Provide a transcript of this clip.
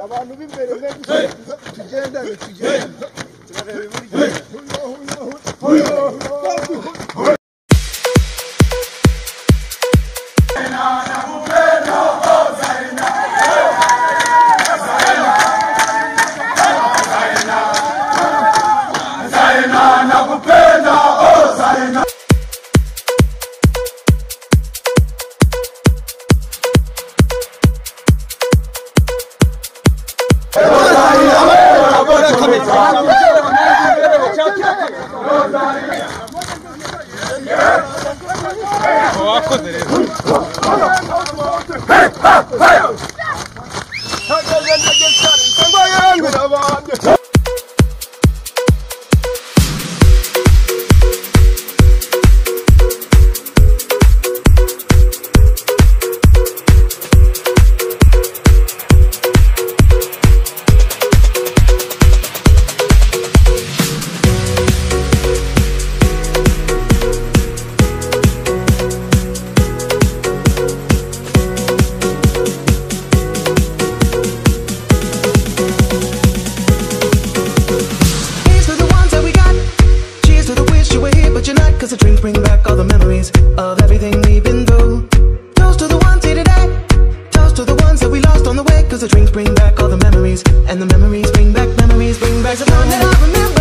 abantu b'imbere mwe tugendane turareba iburyo Cause the drinks bring back all the memories of everything we've been through. Toast to the ones here today. Toast to the ones that we lost on the way. Cause the drinks bring back all the memories. And the memories bring back the time that I remember.